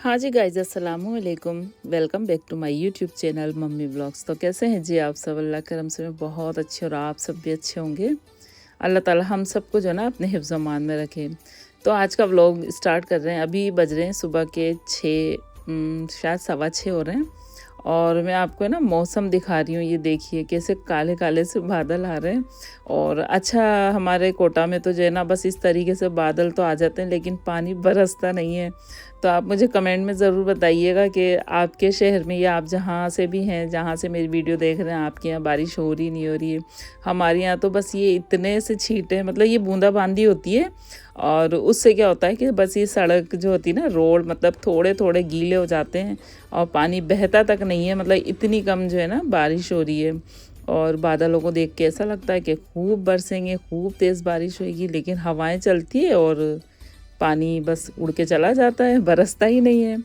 हाँ जी गाइज़, अस्सलामुअलैकुम। Welcome back to my YouTube channel Mummy Vlogs. तो कैसे हैं जी आप सब? अल्लाह करम से मैं बहुत अच्छे और आप सब भी अच्छे होंगे। अल्लाह ताला हम सबको जो है ना अपने हिफ्ज़ अमान में रखे। तो आज का व्लॉग स्टार्ट कर रहे हैं। अभी बज रहे हैं सुबह के 6 शायद सवा 6 हो रहे हैं। और मैं आपको है ना मौसम दिखा रही हूँ। ये देखिए कैसे काले काले से बादल आ रहे हैं। और अच्छा, हमारे कोटा में तो जो है ना बस इस तरीके से बादल तो आ जाते हैं लेकिन पानी बरसता नहीं है। तो आप मुझे कमेंट में ज़रूर बताइएगा कि आपके शहर में या आप जहाँ से भी हैं, जहाँ से मेरी वीडियो देख रहे हैं, आपके यहाँ बारिश हो रही नहीं हो रही है। हमारे यहाँ तो बस ये इतने से छींटे, मतलब ये बूंदाबांदी होती है। और उससे क्या होता है कि बस ये सड़क जो होती है ना, रोड, मतलब थोड़े थोड़े गीले हो जाते हैं और पानी बहता तक नहीं है। मतलब इतनी कम जो है ना बारिश हो रही है। और बादलों को देख के ऐसा लगता है कि खूब बरसेंगे, खूब तेज़ बारिश होगी, लेकिन हवाएं चलती है और पानी बस उड़ के चला जाता है, बरसता ही नहीं है।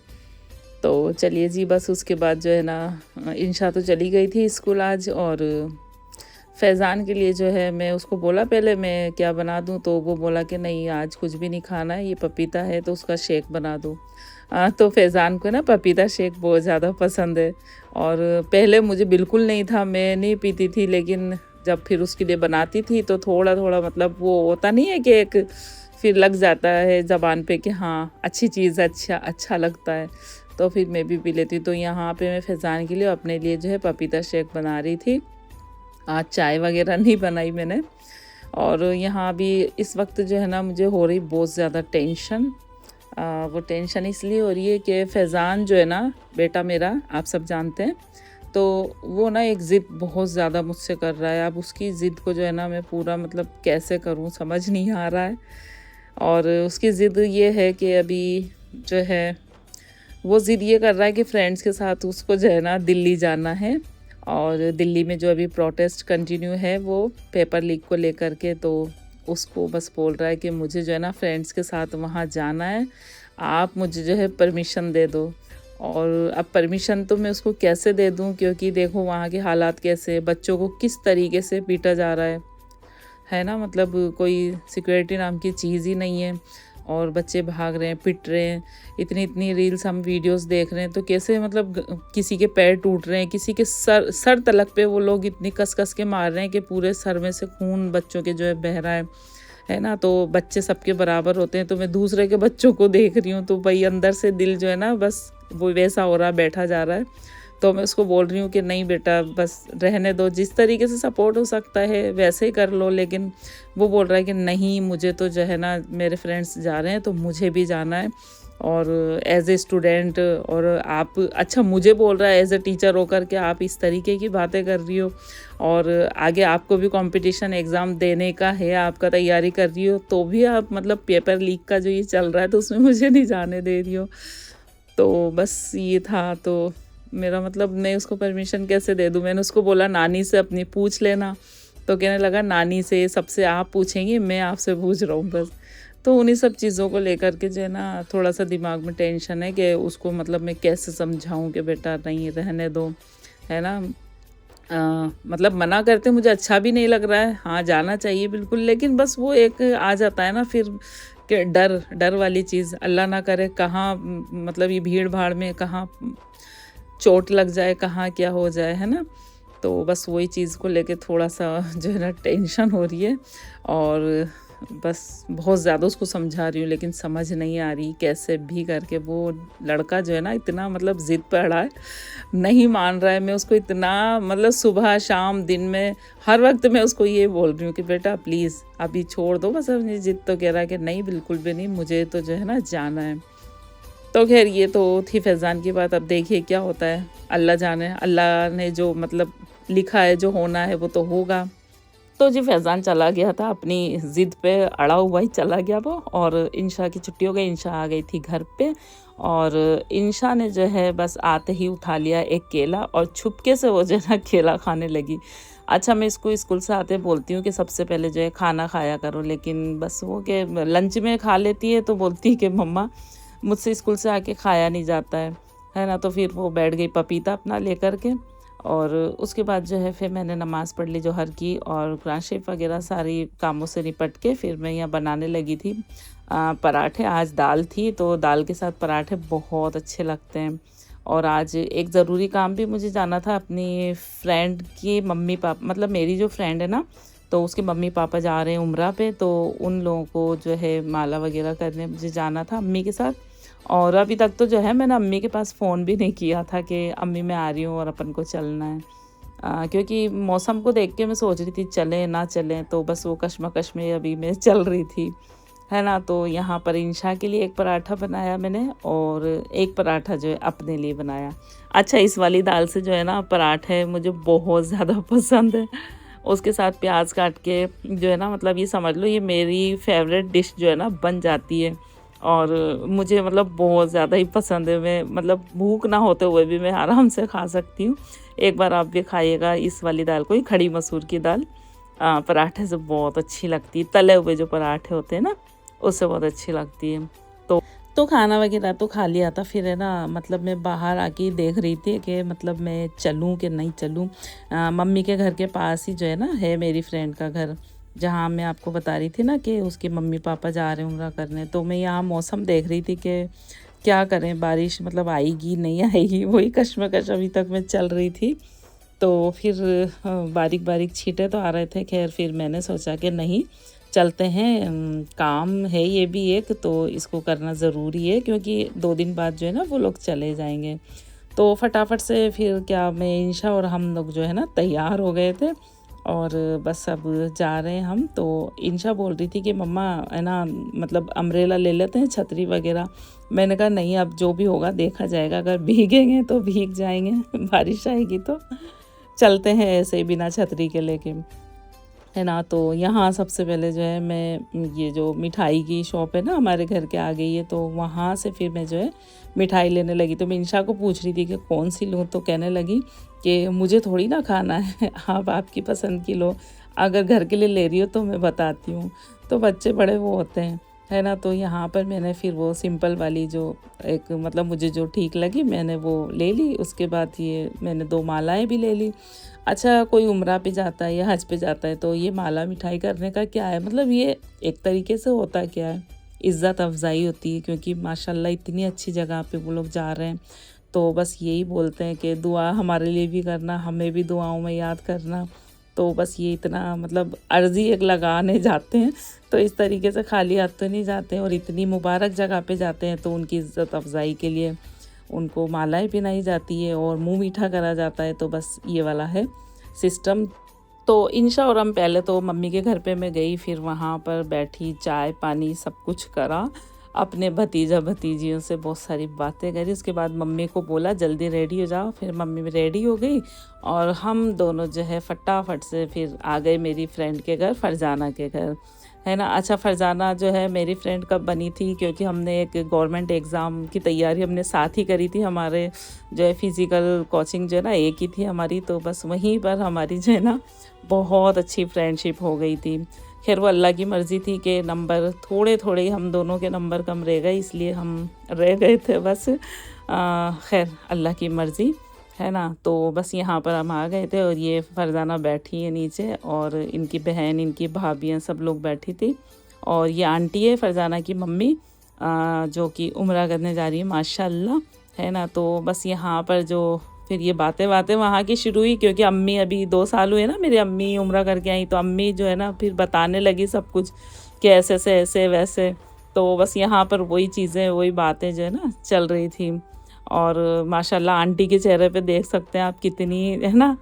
तो चलिए जी, बस उसके बाद जो है ना इंशा तो चली गई थी स्कूल आज। और फैज़ान के लिए जो है मैं उसको बोला पहले मैं क्या बना दूँ, तो वो बोला कि नहीं आज कुछ भी नहीं खाना है, ये पपीता है तो उसका शेक बना दो। तो फैज़ान को ना पपीता शेक बहुत ज़्यादा पसंद है। और पहले मुझे बिल्कुल नहीं था, मैं नहीं पीती थी, लेकिन जब फिर उसके लिए बनाती थी तो थोड़ा थोड़ा, मतलब वो होता नहीं है कि एक फिर लग जाता है ज़बान पे कि हाँ अच्छी चीज़, अच्छा अच्छा लगता है। तो फिर मैं भी पी लेती हूँ। तो यहाँ पे मैं फैज़ान के लिए और अपने लिए जो है पपीता शेक बना रही थी। आज चाय वगैरह नहीं बनाई मैंने। और यहाँ भी इस वक्त जो है ना मुझे हो रही बहुत ज़्यादा टेंशन। वो टेंशन इसलिए हो रही है कि फैज़ान जो है ना, बेटा मेरा, आप सब जानते हैं, तो वो ना एक ज़िद बहुत ज़्यादा मुझसे कर रहा है। अब उसकी ज़िद को जो है ना मैं पूरा, मतलब कैसे करूँ समझ नहीं आ रहा है। और उसकी ज़िद ये है कि अभी जो है वो ज़िद ये कर रहा है कि फ्रेंड्स के साथ उसको जो है ना दिल्ली जाना है। और दिल्ली में जो अभी प्रोटेस्ट कंटिन्यू है वो पेपर लीक को लेकर के, तो उसको बस बोल रहा है कि मुझे जो है ना फ्रेंड्स के साथ वहाँ जाना है, आप मुझे जो है परमिशन दे दो। और अब परमिशन तो मैं उसको कैसे दे दूँ, क्योंकि देखो वहाँ के हालात कैसे, बच्चों को किस तरीके से पीटा जा रहा है ना। मतलब कोई सिक्योरिटी नाम की चीज़ ही नहीं है और बच्चे भाग रहे हैं, पिट रहे हैं। इतनी इतनी रील्स हम वीडियोस देख रहे हैं तो कैसे, मतलब किसी के पैर टूट रहे हैं, किसी के सर सर तलक पे वो लोग इतनी कस कस के मार रहे हैं कि पूरे सर में से खून बच्चों के जो है बह रहा है ना। तो बच्चे सबके बराबर होते हैं। तो मैं दूसरे के बच्चों को देख रही हूँ तो भाई अंदर से दिल जो है ना बस वो वैसा हो रहा, बैठा जा रहा है। तो मैं उसको बोल रही हूँ कि नहीं बेटा बस रहने दो, जिस तरीके से सपोर्ट हो सकता है वैसे ही कर लो। लेकिन वो बोल रहा है कि नहीं, मुझे तो जो है ना मेरे फ्रेंड्स जा रहे हैं तो मुझे भी जाना है। और एज ए स्टूडेंट, और आप, अच्छा मुझे बोल रहा है एज ए टीचर होकर के आप इस तरीके की बातें कर रही हो, और आगे आपको भी कंपटीशन एग्ज़ाम देने का है, आपका तैयारी कर रही हो, तो भी आप मतलब पेपर लीक का जो ये चल रहा है तो उसमें मुझे नहीं जाने दे रही हो। तो बस ये था। तो मेरा मतलब मैं उसको परमिशन कैसे दे दूँ? मैंने उसको बोला नानी से अपनी पूछ लेना, तो कहने लगा नानी से सबसे आप पूछेंगे, मैं आपसे पूछ रहा हूँ बस। तो उन्हीं सब चीज़ों को लेकर के जो है ना थोड़ा-सा दिमाग में टेंशन है कि उसको, मतलब मैं कैसे समझाऊँ कि बेटा नहीं रहने दो, है ना। मतलब मना करते मुझे अच्छा भी नहीं लग रहा है, हाँ जाना चाहिए बिल्कुल, लेकिन बस वो एक आ जाता है ना फिर कि डर डर वाली चीज़, अल्लाह ना करे कहाँ मतलब ये भीड़ भाड़ में कहाँ चोट लग जाए, कहाँ क्या हो जाए, है ना। तो बस वही चीज़ को लेके थोड़ा-सा जो है ना टेंशन हो रही है। और बस बहुत ज़्यादा उसको समझा रही हूँ लेकिन समझ नहीं आ रही कैसे भी करके। वो लड़का जो है ना इतना मतलब ज़िद पे अड़ा है, नहीं मान रहा है। मैं उसको इतना, मतलब सुबह शाम दिन में हर वक्त मैं उसको ये बोल रही हूँ कि बेटा प्लीज़ अभी छोड़ दो बस अपनी ज़िद। तो कह रहा है कि नहीं बिल्कुल भी नहीं, मुझे तो जो है ना जाना है। तो ख़ैर ये तो थी फैज़ान की बात। अब देखिए क्या होता है, अल्लाह जाने, अल्लाह ने जो मतलब लिखा है, जो होना है वो तो होगा। तो जी फैज़ान चला गया था, अपनी ज़िद पे अड़ा हुआ ही चला गया वो। और इंशा की छुट्टी हो गई, इंशा आ गई थी घर पे। और इंशा ने जो है बस आते ही उठा लिया एक केला और छुपके से वो जो है ना केला खाने लगी। अच्छा, मैं इसको स्कूल से आते बोलती हूँ कि सबसे पहले जो है खाना खाया करो, लेकिन बस वो कि लंच में खा लेती है तो बोलती है कि मम्मा मुझसे स्कूल से आके खाया नहीं जाता है ना। तो फिर वो बैठ गई पपीता अपना लेकर के। और उसके बाद जो है फिर मैंने नमाज़ पढ़ ली जोहर की, और कुरान शरीफ वगैरह सारी कामों से निपट के फिर मैं यहाँ बनाने लगी थी पराठे। आज दाल थी तो दाल के साथ पराठे बहुत अच्छे लगते हैं। और आज एक ज़रूरी काम भी मुझे जाना था, अपनी फ्रेंड की मम्मी पापा, मतलब मेरी जो फ्रेंड है ना, तो उसके मम्मी पापा जा रहे हैं उम्रा पे, तो उन लोगों को जो है माला वगैरह करने मुझे जाना था अम्मी के साथ। और अभी तक तो जो है मैंने अम्मी के पास फ़ोन भी नहीं किया था कि अम्मी मैं आ रही हूँ और अपन को चलना है। क्योंकि मौसम को देख के मैं सोच रही थी चलें ना चलें, तो बस वो कश्मकश में अभी मैं चल रही थी, है ना। तो यहाँ पर इंशा के लिए एक पराठा बनाया मैंने और एक पराठा जो है अपने लिए बनाया। अच्छा, इस वाली दाल से जो है ना पराठे मुझे बहुत ज़्यादा पसंद है। उसके साथ प्याज काट के जो है ना, मतलब ये समझ लो ये मेरी फेवरेट डिश जो है ना बन जाती है। और मुझे मतलब बहुत ज़्यादा ही पसंद है। मैं मतलब भूख ना होते हुए भी मैं आराम से खा सकती हूँ। एक बार आप भी खाइएगा इस वाली दाल को, ही खड़ी मसूर की दाल पराठे से बहुत अच्छी लगती है। तले हुए जो पराठे होते हैं ना, उससे बहुत अच्छी लगती है। तो खाना वगैरह तो खा लिया था। फिर है ना, मतलब मैं बाहर आके देख रही थी कि मतलब मैं चलूँ कि नहीं चलूँ। मम्मी के घर के पास ही जो है ना है मेरी फ्रेंड का घर, जहाँ मैं आपको बता रही थी ना कि उसके मम्मी पापा जा रहे हैं उम्रा करने। तो मैं यहाँ मौसम देख रही थी कि क्या करें, बारिश मतलब आएगी नहीं आएगी, वही कश्मकश अभी तक मैं चल रही थी। तो फिर बारीक बारीक छींटे तो आ रहे थे। खैर फिर मैंने सोचा कि नहीं, चलते हैं, काम है ये भी एक, तो इसको करना ज़रूरी है, क्योंकि 2 दिन बाद जो है ना वो लोग चले जाएंगे। तो फटाफट से फिर क्या, मैं इंशा और हम लोग जो है ना तैयार हो गए थे और बस अब जा रहे हैं हम। तो इंशा बोल रही थी कि मम्मा है ना, मतलब अम्ब्रेला ले लेते हैं, छतरी वगैरह। मैंने कहा नहीं, अब जो भी होगा देखा जाएगा, अगर भीगेंगे तो भीग जाएंगे बारिश आएगी तो चलते हैं ऐसे ही बिना छतरी के लेके, है ना। तो यहाँ सबसे पहले जो है मैं, ये जो मिठाई की शॉप है ना हमारे घर के आगे ही है, तो वहाँ से फिर मैं जो है मिठाई लेने लगी। तो मैं इंशा को पूछ रही थी कि कौन सी लूँ, तो कहने लगी कि मुझे थोड़ी ना खाना है आप आपकी पसंद की लो, अगर घर के लिए ले रही हो तो मैं बताती हूँ। तो बच्चे बड़े वो होते हैं, है ना। तो यहाँ पर मैंने फिर वो सिंपल वाली जो एक, मतलब मुझे जो ठीक लगी मैंने वो ले ली। उसके बाद ये मैंने 2 मालाएं भी ले ली। अच्छा, कोई उम्रा पे जाता है या हज पे जाता है तो ये माला मिठाई करने का क्या है, मतलब ये एक तरीके से होता क्या है, इज़्ज़त अफ़ज़ाई होती है, क्योंकि माशाल्लाह इतनी अच्छी जगह पे वो लोग जा रहे हैं। तो बस यही बोलते हैं कि दुआ हमारे लिए भी करना, हमें भी दुआओं में याद करना। तो बस ये इतना, मतलब अर्ज़ी एक लगाने जाते हैं, तो इस तरीके से खाली हाथ तो नहीं जाते हैं, और इतनी मुबारक जगह पे जाते हैं तो उनकी इज़्ज़त अफ़ज़ाई के लिए उनको मालाएं पहनाई जाती है और मुंह मीठा करा जाता है। तो बस ये वाला है सिस्टम। तो इंशा और हम पहले तो मम्मी के घर पे मैं गई, फिर वहाँ पर बैठी, चाय पानी सब कुछ करा, अपने भतीजा भतीजियों से बहुत सारी बातें करी। उसके बाद मम्मी को बोला जल्दी रेडी हो जाओ, फिर मम्मी भी रेडी हो गई और हम दोनों जो है फटाफट से फिर आ गए मेरी फ्रेंड के घर, फरजाना के घर, है ना। अच्छा, फरजाना जो है मेरी फ्रेंड कब बनी थी, क्योंकि हमने एक गवर्नमेंट एग्ज़ाम की तैयारी हमने साथ ही करी थी। हमारे जो है फ़िज़िकल कोचिंग जो है ना एक ही थी हमारी, तो बस वहीं पर हमारी जो है ना बहुत अच्छी फ्रेंडशिप हो गई थी। खैर वो अल्लाह की मर्ज़ी थी कि नंबर थोड़े थोड़े ही हम दोनों के नंबर कम रह गए, इसलिए हम रह गए थे बस। खैर अल्लाह की मर्ज़ी, है ना। तो बस यहाँ पर हम आ गए थे और ये फरजाना बैठी है नीचे और इनकी बहन, इनकी भाभियाँ सब लोग बैठी थी। और ये आंटी है फरजाना की मम्मी, जो कि उम्रा करने जा रही है माशाल्लाह, है ना। तो बस यहाँ पर जो फिर ये बातें वहाँ की शुरू हुई, क्योंकि अम्मी अभी 2 साल हुए ना मेरी अम्मी उम्रा करके आई, तो अम्मी जो है ना फिर बताने लगी सब कुछ कि ऐसे से ऐसे वैसे। तो बस यहाँ पर वही चीज़ें, वही बातें जो है ना चल रही थी। और माशाल्लाह आंटी के चेहरे पे देख सकते हैं आप कितनी, है ना,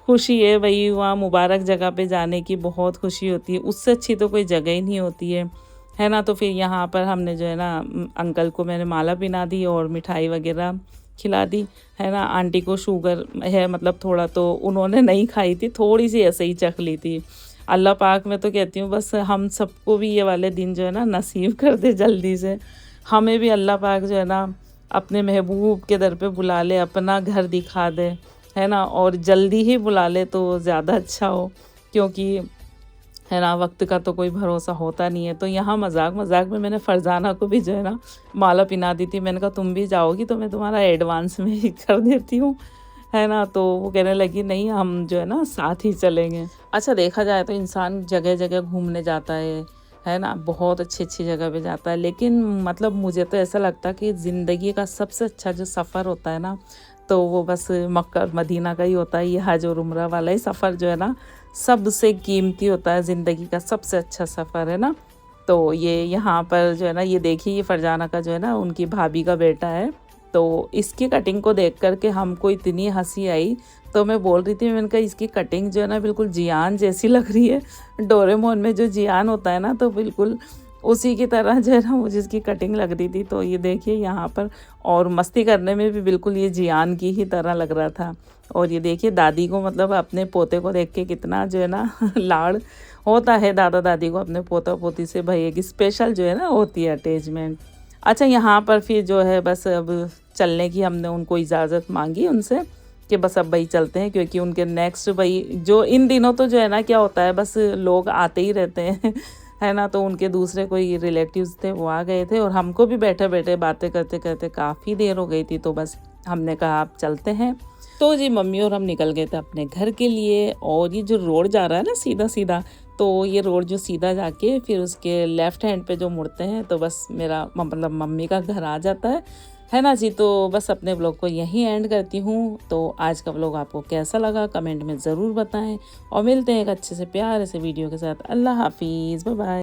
खुशी है। वही वहाँ मुबारक जगह पे जाने की बहुत खुशी होती है, उससे अच्छी तो कोई जगह ही नहीं होती है ना। तो फिर यहाँ पर हमने जो है ना अंकल को मैंने माला पहना दी और मिठाई वगैरह खिला दी, है ना। आंटी को शुगर है, मतलब थोड़ा तो उन्होंने नहीं खाई थी, थोड़ी सी ऐसे ही चख ली थी। अल्लाह पाक मैं तो कहती हूँ बस हम सबको भी ये वाले दिन जो है ना नसीब कर दे जल्दी से। हमें भी अल्लाह पाक जो है ना अपने महबूब के दर पे बुला ले, अपना घर दिखा दे, है ना। और जल्दी ही बुला ले तो ज़्यादा अच्छा हो, क्योंकि है ना वक्त का तो कोई भरोसा होता नहीं है। तो यहाँ मजाक मजाक में मैंने फरजाना को भी जो है ना माला पिना दी थी। मैंने कहा तुम भी जाओगी तो मैं तुम्हारा एडवांस में ही कर देती हूँ, है ना। तो वो कहने लगी नहीं, हम जो है ना साथ ही चलेंगे। अच्छा, देखा जाए तो इंसान जगह जगह घूमने जाता है ना, बहुत अच्छी जगह पे जाता है। लेकिन मतलब मुझे तो ऐसा लगता है कि ज़िंदगी का सबसे अच्छा जो सफ़र होता है ना, तो वो बस मक्का और मदीना का ही होता है। ये हज और उम्रा वाला ही सफ़र जो है ना, सबसे कीमती होता है, ज़िंदगी का सबसे अच्छा सफ़र है ना। तो ये यहाँ पर जो है ना, ये देखिए ये फरजाना का जो है ना, उनकी भाभी का बेटा है। तो इसकी कटिंग को देख कर के हमको इतनी हँसी आई, तो मैं बोल रही थी, मैंने कहा इसकी कटिंग जो है ना बिल्कुल जियान जैसी लग रही है। डोरेमोन में जो जियान होता है ना, तो बिल्कुल उसी की तरह जो है ना मुझे इसकी कटिंग लग रही थी। तो ये देखिए यहाँ पर, और मस्ती करने में भी बिल्कुल ये जियान की ही तरह लग रहा था। और ये देखिए दादी को, मतलब अपने पोते को देख के कितना जो है ना लाड़ होता है दादा दादी को अपने पोता पोती से। भाई एक स्पेशल जो है ना होती है अटैचमेंट। अच्छा, यहाँ पर फिर जो है बस अब चलने की हमने उनको इजाज़त मांगी उनसे कि बस अब भाई चलते हैं, क्योंकि उनके नेक्स्ट भाई जो इन दिनों तो जो है ना क्या होता है, बस लोग आते ही रहते हैं है ना। तो उनके दूसरे कोई रिलेटिव्स थे, वो आ गए थे, और हमको भी बैठे बैठे बातें करते करते काफ़ी देर हो गई थी। तो बस हमने कहा आप चलते हैं। तो जी मम्मी और हम निकल गए थे अपने घर के लिए। और ये जो रोड जा रहा है ना सीधा सीधा, तो ये रोड जो सीधा जाके फिर उसके लेफ़्ट हैंड पे जो मुड़ते हैं, तो बस मेरा मतलब मम्मी का घर आ जाता है ना जी। तो बस अपने व्लॉग को यहीं एंड करती हूँ। तो आज का व्लॉग आपको कैसा लगा कमेंट में ज़रूर बताएं, और मिलते हैं एक अच्छे से प्यारे से वीडियो के साथ। अल्लाह हाफिज़, बाय बाय।